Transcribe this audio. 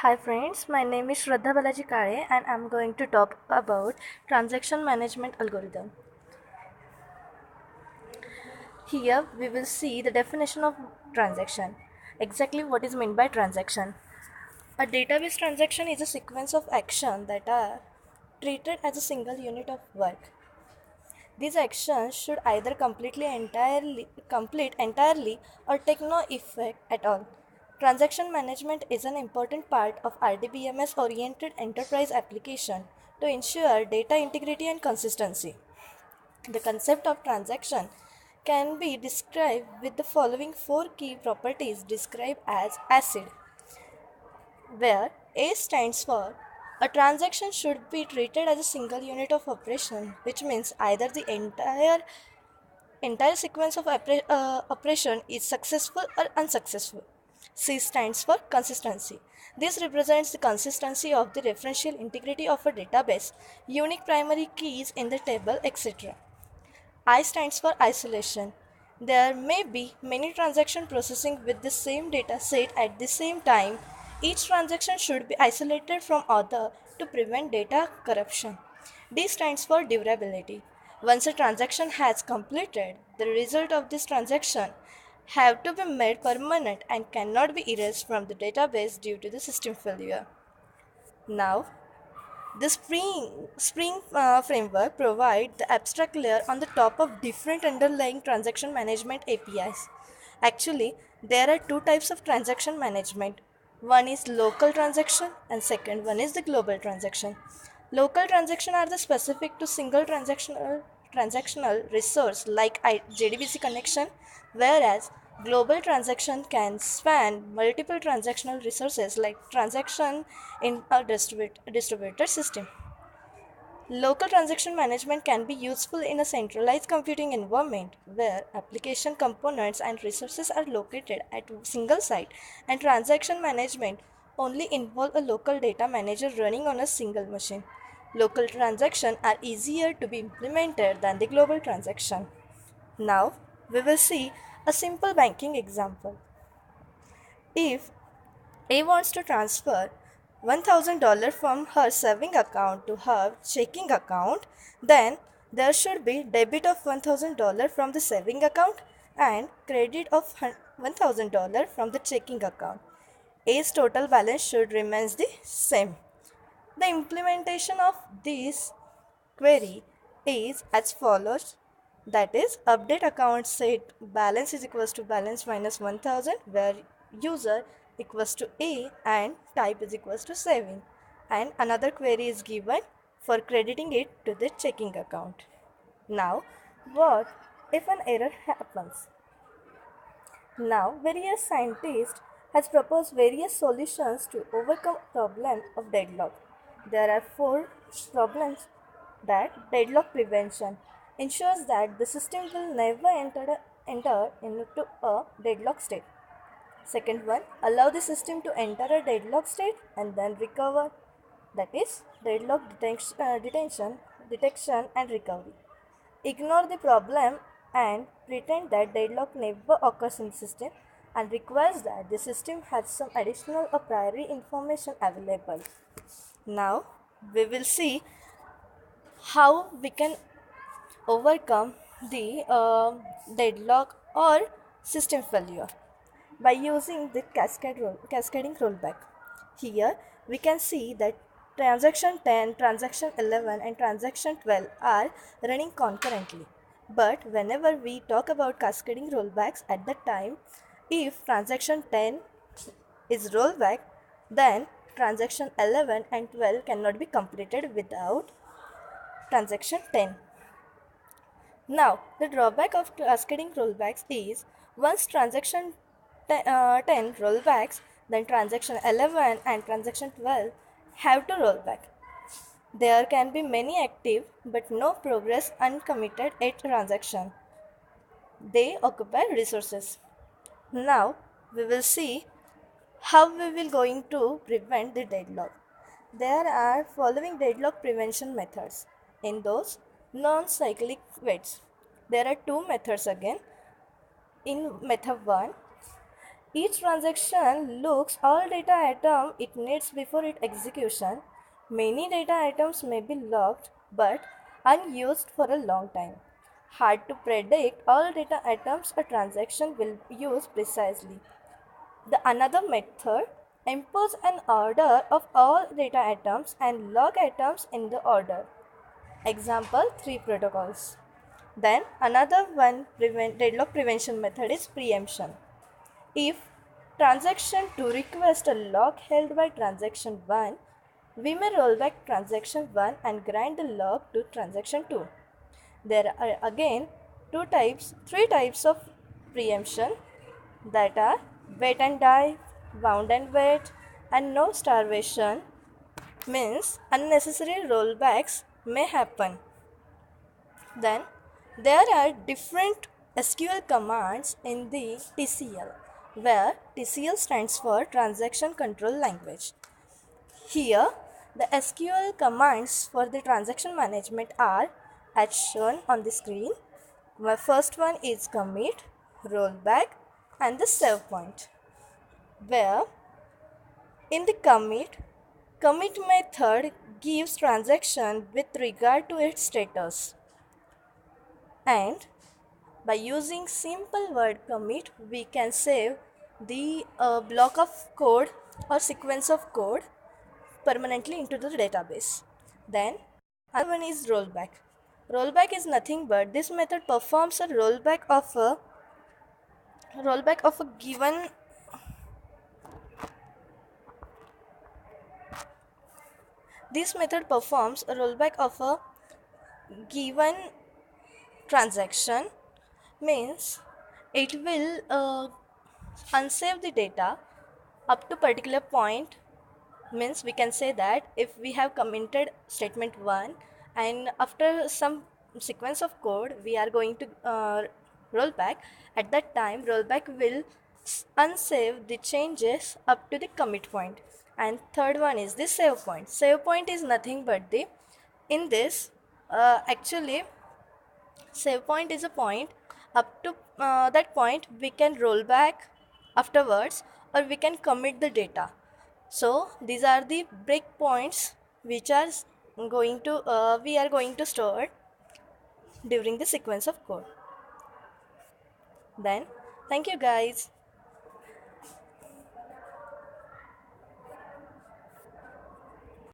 Hi friends, my name is Shraddha Balaji Kare and I am going to talk about transaction management algorithm. Here we will see the definition of transaction. Exactly what is meant by transaction. A database transaction is a sequence of actions that are treated as a single unit of work. These actions should either complete entirely or take no effect at all. Transaction management is an important part of RDBMS oriented enterprise application to ensure data integrity and consistency. The concept of transaction can be described with the following four key properties described as ACID, where A stands for a transaction should be treated as a single unit of operation, which means either the entire sequence of operation is successful or unsuccessful. C stands for consistency. This represents the consistency of the referential integrity of a database, unique primary keys in the table, etc. I stands for isolation. There may be many transactions processing with the same data set at the same time. Each transaction should be isolated from other to prevent data corruption. D stands for durability. Once a transaction has completed, the result of this transaction have to be made permanent and cannot be erased from the database due to the system failure. Now, the Spring framework provides the abstract layer on the top of different underlying transaction management APIs. Actually, there are two types of transaction management. One is local transaction and second one is the global transaction. Local transaction are the specific to single transactional resource like JDBC connection, whereas global transaction can span multiple transactional resources like transaction in a distributed system. Local transaction management can be useful in a centralized computing environment where application components and resources are located at a single site, and transaction management only involve a local data manager running on a single machine. Local transactions are easier to be implemented than the global transaction. Now, we will see a simple banking example. If A wants to transfer $1,000 from her saving account to her checking account, then there should be debit of $1,000 from the saving account and credit of $1,000 from the checking account. A's total balance should remain the same. The implementation of this query is as follows, that is update account set balance is equals to balance minus 1000 where user equals to A and type is equals to saving, and another query is given for crediting it to the checking account. Now what if an error happens? Now, various scientists has proposed various solutions to overcome problem of deadlock. There are four problems that deadlock prevention ensures that the system will never enter into a deadlock state. Second one, allow the system to enter a deadlock state and then recover. That is detection and recovery. Ignore the problem and pretend that deadlock never occurs in the system and requires that the system has some additional or priori information available. Now we will see how we can overcome the deadlock or system failure by using the cascading rollback. Here we can see that transaction 10, transaction 11 and transaction 12 are running concurrently. But whenever we talk about cascading rollbacks at that time, if transaction 10 is rollback, then transaction 11 and 12 cannot be completed without transaction 10. Now, the drawback of cascading rollbacks is once transaction 10 rollbacks, then transaction 11 and transaction 12 have to roll back. There can be many active but no progress uncommitted at transaction. They occupy resources. Now, we will see how we will going to prevent the deadlock. There are following deadlock prevention methods. In those non-cyclic waits, there are two methods again. In method 1, Each transaction looks all data item it needs before its execution. Many data items may be locked but unused for a long time. Hard to predict all data items a transaction will use precisely. The another method impose an order of all data items and log items in the order. Example 3 protocols. Then another one deadlock prevention method is preemption. If transaction 2 requests a lock held by transaction 1, we may roll back transaction 1 and grant the lock to transaction 2. There are again three types of preemption, that are wait and die, bound and wait, and no starvation, means unnecessary rollbacks may happen. Then there are different SQL commands in the TCL, where TCL stands for Transaction Control Language. Here, the SQL commands for the transaction management are as shown on the screen. My first one is commit, rollback, and the save point. Where in the commit method gives transaction with regard to its status, and by using simple word commit we can save the block of code or sequence of code permanently into the database. Then another one is rollback. Rollback is nothing but this method performs a rollback of a given this method performs a rollback of a given transaction, means it will unsave the data up to particular point. Means we can say that if we have commented statement 1 and after some sequence of code we are going to roll back, at that time rollback will unsave the changes up to the commit point. And third one is the save point. Save point is nothing but the in this actually save point is a point up to that point we can roll back afterwards or we can commit the data. So these are the breakpoints which are going to we are going to store during the sequence of code. Then thank you guys.